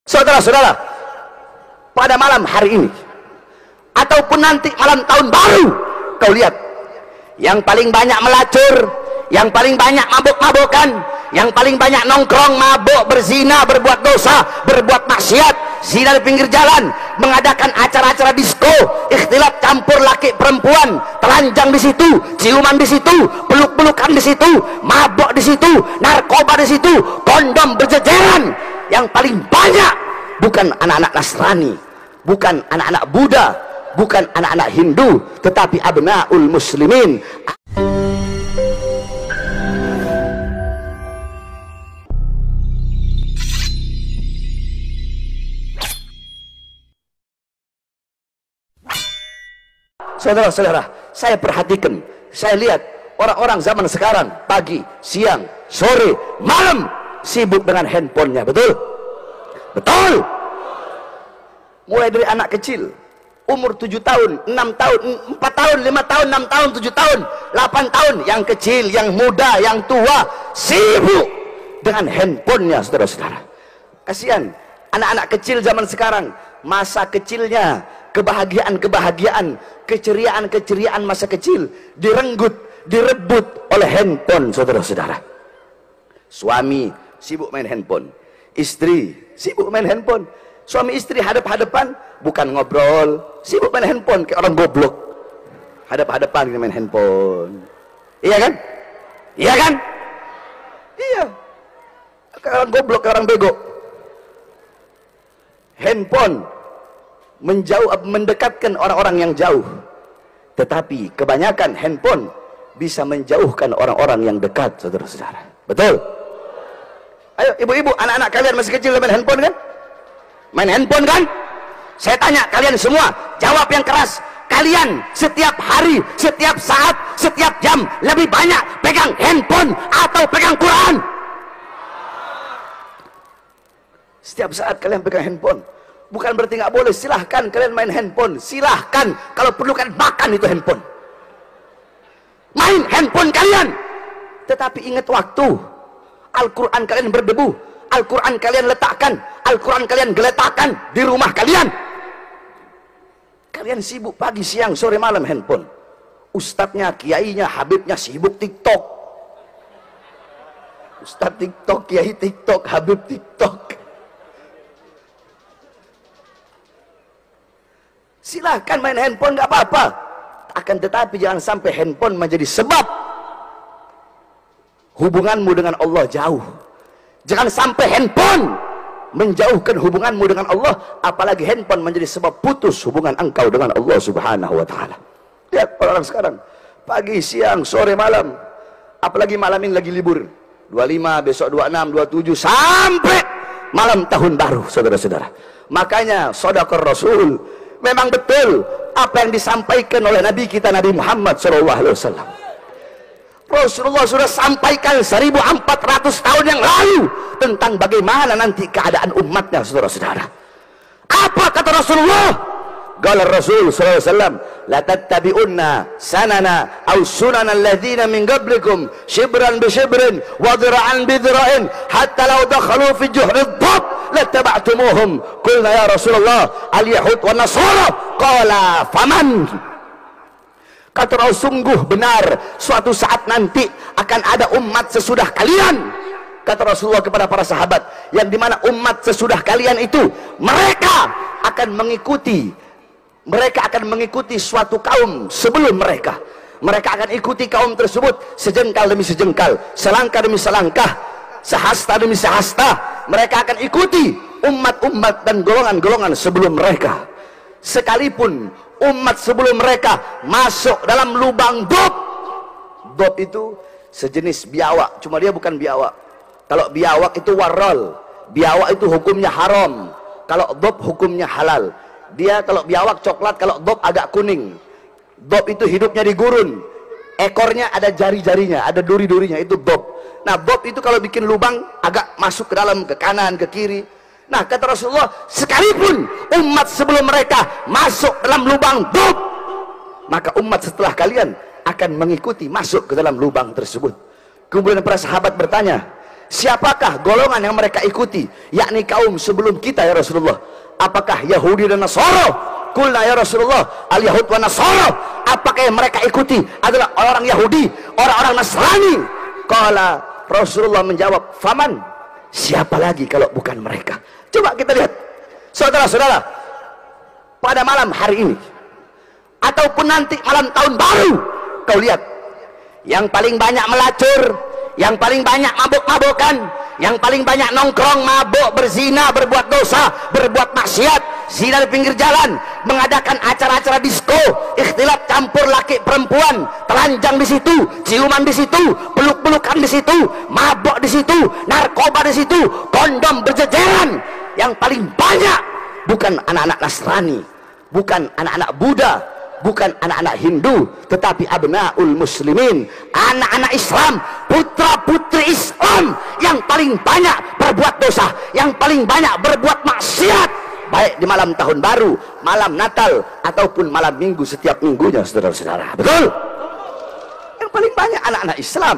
Saudara-saudara, pada malam hari ini ataupun nanti malam tahun baru, kau lihat yang paling banyak melacur, yang paling banyak mabuk-mabukan, yang paling banyak nongkrong, mabuk, berzina, berbuat dosa, berbuat maksiat, zina di pinggir jalan, mengadakan acara-acara disko, ikhtilat campur laki perempuan, telanjang di situ, ciuman di situ, peluk-pelukan di situ, mabuk di situ, narkoba di situ, kondom berjejeran. Yang paling banyak bukan anak-anak Nasrani, bukan anak-anak Buddha, bukan anak-anak Hindu, tetapi abnaul muslimin. Saudara-saudara, saya perhatikan, saya lihat orang-orang zaman sekarang pagi, siang, sore, malam sibuk dengan handphonenya. Betul? Betul. Mulai dari anak kecil umur 7 tahun, 6 tahun, 4 tahun, 5 tahun, 6 tahun, 7 tahun, 8 tahun, yang kecil, yang muda, yang tua, sibuk dengan handphonenya. Saudara-saudara, kasihan anak-anak kecil zaman sekarang, masa kecilnya, kebahagiaan-kebahagiaan, keceriaan-keceriaan masa kecil direnggut, direbut oleh handphone. Saudara-saudara, suami sibuk main handphone, istri sibuk main handphone, suami istri hadap-hadapan bukan ngobrol, sibuk main handphone kayak orang goblok, hadap-hadapan main handphone. Iya kan? Iya kan? Iya, kayak orang goblok, kayak orang bego. Handphone menjauh, mendekatkan orang-orang yang jauh, tetapi kebanyakan handphone bisa menjauhkan orang-orang yang dekat. Saudara-saudara, betul? Ayo ibu-ibu, anak-anak kalian masih kecil main handphone kan? Main handphone kan? Saya tanya kalian semua, jawab yang keras. Kalian setiap hari, setiap saat, setiap jam lebih banyak pegang handphone atau pegang Quran? Setiap saat kalian pegang handphone. Bukan berarti nggak boleh, silahkan kalian main handphone, silahkan. Kalau perlu kan makan itu handphone, main handphone kalian, tetapi ingat waktu. Al-Quran kalian berdebu, Al-Quran kalian letakkan, Al-Quran kalian geletakkan di rumah kalian. Kalian sibuk pagi, siang, sore, malam handphone. Ustadznya, kiainya, habibnya sibuk TikTok. Ustadz TikTok, kiai TikTok, habib TikTok. Silahkan main handphone, nggak apa-apa. Akan tetapi jangan sampai handphone menjadi sebab hubunganmu dengan Allah jauh. Jangan sampai handphone menjauhkan hubunganmu dengan Allah, apalagi handphone menjadi sebab putus hubungan engkau dengan Allah Subhanahu wa ta'ala. Lihat orang sekarang, pagi, siang, sore, malam, apalagi malam ini lagi libur, 25, besok 26, 27, sampai malam tahun baru. Saudara-saudara, makanya shadaqar Rasul, memang betul apa yang disampaikan oleh Nabi kita, Nabi Muhammad SAW. Rasulullah sudah sampaikan 1400 tahun yang lalu tentang bagaimana nanti keadaan umatnya. Saudara-saudara, apa kata Rasulullah? Qala Rasul sallallahu alaihi wasallam, la tattabi'unna sanana aw sunana alladhina min qablikum shibran bi shibrin wa dhira'an bi dhira'in hatta law dakhalu fi juhri dhab lattaba'tumuhum. Qulna ya Rasulullah al yahud wan nasara, qala faman. Kata Rasul, sungguh benar suatu saat nanti akan ada umat sesudah kalian, kata Rasulullah kepada para sahabat, yang dimana umat sesudah kalian itu mereka akan mengikuti suatu kaum sebelum mereka. Mereka akan ikuti kaum tersebut sejengkal demi sejengkal, selangkah demi selangkah, sehasta demi sehasta. Mereka akan ikuti umat-umat dan golongan-golongan sebelum mereka, sekalipun umat sebelum mereka masuk dalam lubang dob. Dob itu sejenis biawak, cuma dia bukan biawak. Kalau biawak itu warol, biawak itu hukumnya haram. Kalau dob hukumnya halal. Dia kalau biawak coklat, kalau dob agak kuning. Dob itu hidupnya di gurun, ekornya ada jari-jarinya, ada duri-durinya, itu dob. Nah, dob itu kalau bikin lubang agak masuk ke dalam, ke kanan, ke kiri. Nah, kata Rasulullah, sekalipun umat sebelum mereka masuk dalam lubang dob, maka umat setelah kalian akan mengikuti masuk ke dalam lubang tersebut. Kemudian para sahabat bertanya, siapakah golongan yang mereka ikuti, yakni kaum sebelum kita ya Rasulullah? Apakah Yahudi dan Nasara? Qulna ya Rasulullah al-Yahud wa Nasara. Apakah yang mereka ikuti adalah orang Yahudi, orang-orang Nasrani? Qala, Rasulullah menjawab, faman, siapa lagi kalau bukan mereka? Coba kita lihat, saudara-saudara, pada malam hari ini ataupun nanti malam tahun baru, kau lihat yang paling banyak melacur, yang paling banyak mabuk-mabukan, yang paling banyak nongkrong, mabuk, berzina, berbuat dosa, berbuat maksiat, zina di pinggir jalan, mengadakan acara-acara disko, ikhtilat campur laki perempuan, telanjang di situ, ciuman di situ, peluk-pelukan di situ, mabuk di situ, narkoba di situ, kondom berjejeran. Yang paling banyak bukan anak-anak Nasrani, bukan anak-anak Buddha, bukan anak-anak Hindu, tetapi abnaul muslimin, anak-anak Islam, putra-putri Islam yang paling banyak berbuat dosa, yang paling banyak berbuat maksiat, baik di malam tahun baru, malam Natal, ataupun malam minggu setiap minggunya, saudara-saudara. Betul? Yang paling banyak anak-anak Islam,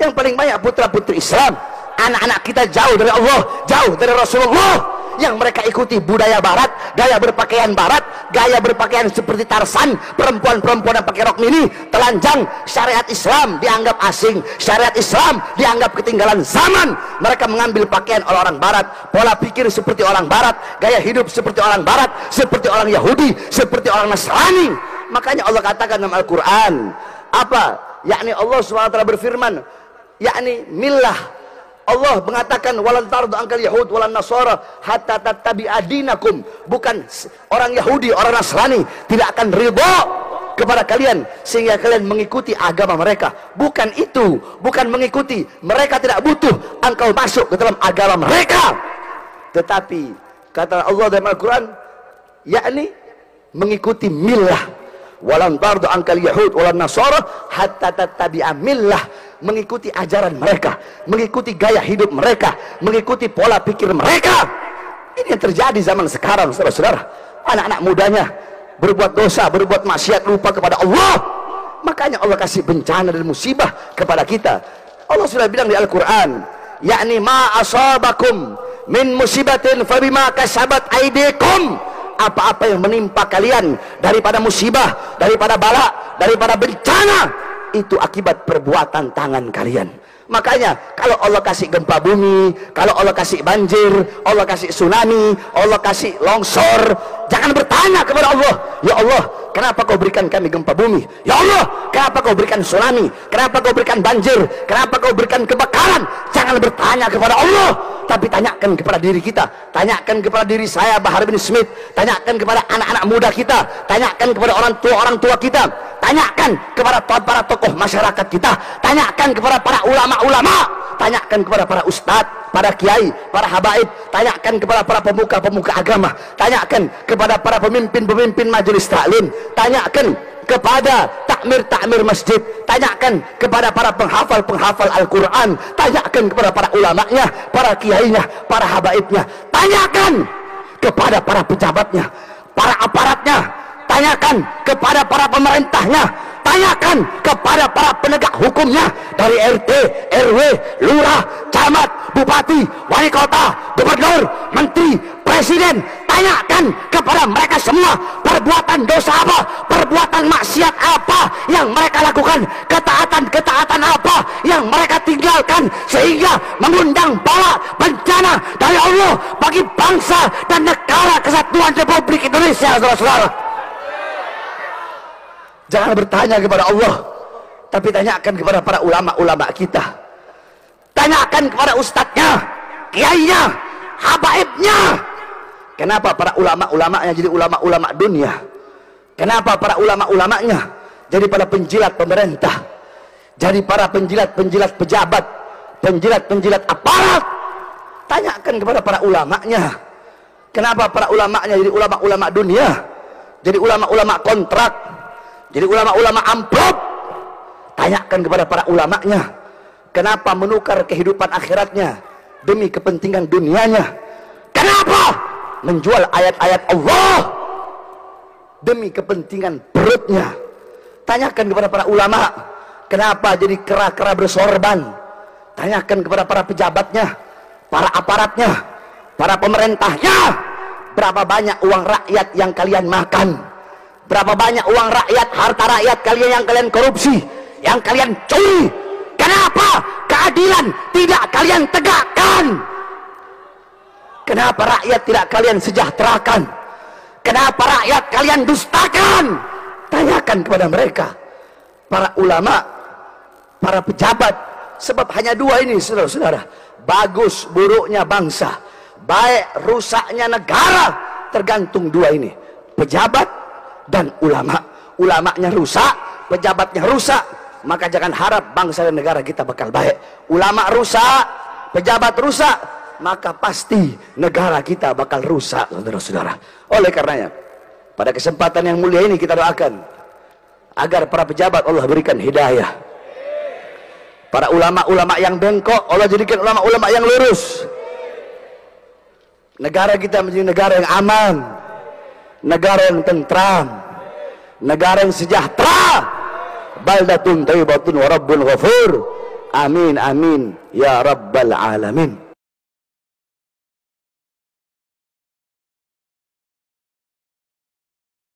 yang paling banyak putra-putri Islam, anak-anak kita jauh dari Allah, jauh dari Rasulullah, yang mereka ikuti budaya barat, gaya berpakaian barat, gaya berpakaian seperti Tarsan, perempuan-perempuan yang pakai rok mini, telanjang. Syariat Islam dianggap asing, syariat Islam dianggap ketinggalan zaman. Mereka mengambil pakaian orang barat, pola pikir seperti orang barat, gaya hidup seperti orang barat, seperti orang Yahudi, seperti orang Nasrani. Makanya Allah katakan dalam Al-Quran apa? Yakni Allah SWT berfirman, yakni millah, Allah mengatakan walan tardu angkal yahud walan nasara hatta tattabi'a dinakum. Bukan orang Yahudi, orang Nasrani tidak akan ridha kepada kalian sehingga kalian mengikuti agama mereka. Bukan itu, bukan mengikuti. Mereka tidak butuh engkau masuk ke dalam agama mereka. Tetapi kata Allah dalam Al-Quran, yakni mengikuti millah, walan tardu angkal yahud walan nasara hatta tattabi'a millah, mengikuti ajaran mereka, mengikuti gaya hidup mereka, mengikuti pola pikir mereka. Ini yang terjadi zaman sekarang, saudara-saudara. Anak-anak mudanya berbuat dosa, berbuat maksiat, lupa kepada Allah. Makanya Allah kasih bencana dan musibah kepada kita. Allah sudah bilang di Al-Quran, yakni ma asabakum min musibatin fabima kasabat aidikum. Apa-apa yang menimpa kalian daripada musibah, daripada bala, daripada bencana, itu akibat perbuatan tangan kalian. Makanya kalau Allah kasih gempa bumi, kalau Allah kasih banjir, Allah kasih tsunami, Allah kasih longsor, jangan bertanya kepada Allah, ya Allah, kenapa kau berikan kami gempa bumi? Ya Allah, kenapa kau berikan tsunami? Kenapa kau berikan banjir? Kenapa kau berikan kebakaran? Jangan bertanya kepada Allah, tapi tanyakan kepada diri kita, tanyakan kepada diri saya Bahar bin Smith, tanyakan kepada anak-anak muda kita, tanyakan kepada orang tua kita, tanyakan kepada para tokoh masyarakat kita, tanyakan kepada para ulama-ulama, tanyakan kepada para ustadz, para kiai, para habaib, tanyakan kepada para pemuka-pemuka agama, tanyakan kepada para pemimpin-pemimpin majelis taklim, tanyakan kepada takmir masjid, tanyakan kepada para penghafal Al-Quran, tanyakan kepada para ulamanya, para kiainya, para habaibnya, tanyakan kepada para pejabatnya, para aparatnya, tanyakan kepada para pemerintahnya, tanyakan kepada para penegak hukumnya, dari RT, RW, lurah, camat, bupati, wali kota, gubernur, menteri, presiden. Tanyakan kepada mereka semua, perbuatan dosa apa, perbuatan maksiat apa yang mereka lakukan, ketaatan apa yang mereka tinggalkan sehingga mengundang bala bencana dari Allah bagi bangsa dan negara kesatuan Republik Indonesia, saudara-saudara. Jangan bertanya kepada Allah, tapi tanyakan kepada para ulama-ulama kita, tanyakan kepada ustadznya, kiainya, habaibnya. Kenapa para ulama-ulamanya jadi ulama-ulama dunia? Kenapa para ulama-ulamanya jadi para penjilat pemerintah, jadi para penjilat-penjilat pejabat, penjilat-penjilat aparat? Tanyakan kepada para ulamanya. Kenapa para ulamanya jadi ulama-ulama dunia, jadi ulama-ulama kontrak, jadi ulama-ulama amplop? Tanyakan kepada para ulamanya, kenapa menukar kehidupan akhiratnya demi kepentingan dunianya? Kenapa menjual ayat-ayat Allah demi kepentingan perutnya? Tanyakan kepada para ulama, kenapa jadi kera-kera bersorban, Tanyakan kepada para pejabatnya, para aparatnya, para pemerintahnya, berapa banyak uang rakyat yang kalian makan, berapa banyak uang rakyat, harta rakyat kalian yang kalian korupsi, yang kalian curi. Kenapa keadilan tidak kalian tegakkan? Kenapa rakyat tidak kalian sejahterakan? Kenapa rakyat kalian dustakan? Tanyakan kepada mereka, para ulama, para pejabat. Sebab hanya dua ini, saudara-saudara, bagus buruknya bangsa, baik rusaknya negara, tergantung dua ini, pejabat dan ulama. Ulamanya rusak, pejabatnya rusak, maka jangan harap bangsa dan negara kita bakal baik. Ulama rusak, pejabat rusak, maka pasti negara kita bakal rusak, saudara-saudara. Oleh karenanya, pada kesempatan yang mulia ini kita doakan agar para pejabat Allah berikan hidayah, para ulama-ulama yang bengkok Allah jadikan ulama-ulama yang lurus, negara kita menjadi negara yang aman, negara yang tentram, negara yang sejahtera. Baldatun thayyibatun wa rabbun ghafur. Amin amin ya rabbal alamin.